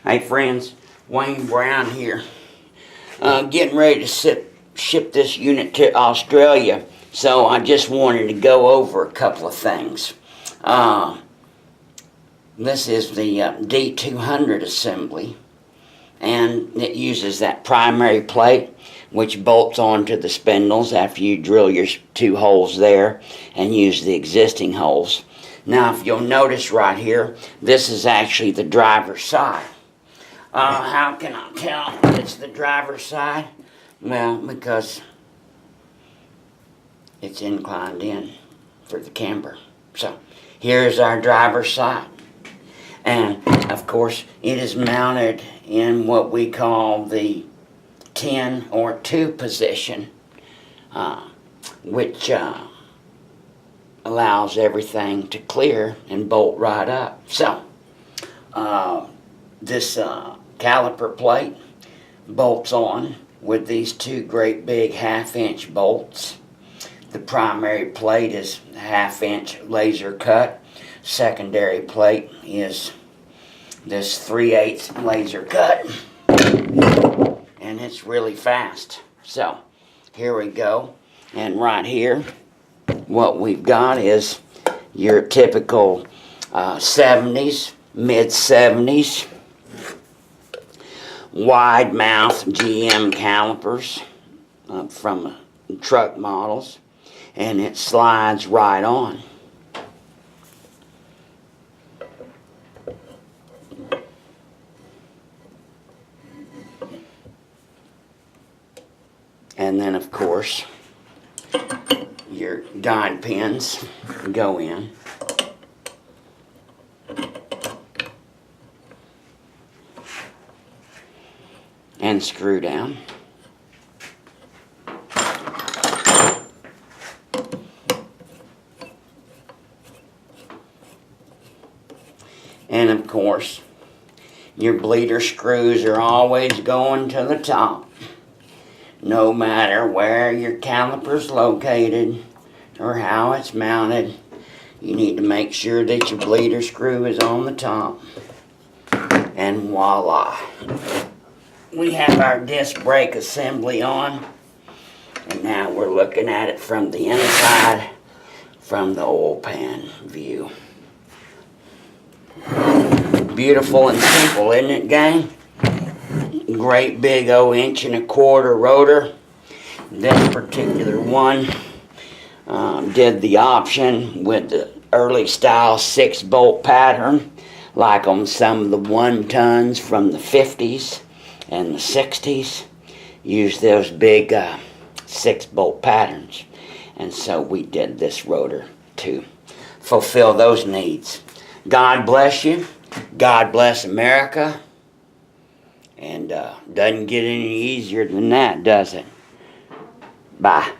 Hey friends, Wayne Brown here. Getting ready to ship this unit to Australia, so I just wanted to go over a couple of things. This is the D200 assembly, and it uses that primary plate which bolts onto the spindles after you drill your 2 holes there and use the existing holes. Now if you'll notice right here, this is actually the driver's side. How can I tell it's the driver's side? Well, because it's inclined in for the camber. So, here's our driver's side. And, of course, it is mounted in what we call the 10 or 2 position, which allows everything to clear and bolt right up. So, this caliper plate bolts on with these 2 great big 1/2-inch bolts. The primary plate is 1/2-inch laser cut. Secondary plate is this 3/8 laser cut, and it's really fast. So here we go, and right here what we've got is your typical 70s, mid-70s wide mouth GM calipers from truck models, and it slides right on. And then of course your guide pins go in. And screw down. And of course, your bleeder screws are always going to the top. No matter where your caliper's located or how it's mounted, you need to make sure that your bleeder screw is on the top. And voila! We have our disc brake assembly on, and now we're looking at it from the inside, from the oil pan view. Beautiful and simple, isn't it, gang? Great big 0.25-inch rotor. This particular one did the option with the early style 6-bolt pattern, like on some of the 1-tons from the 50s. And the 60s used those big 6-bolt patterns, and so we did this rotor to fulfill those needs. God bless you. God bless America. And doesn't get any easier than that, does it? Bye.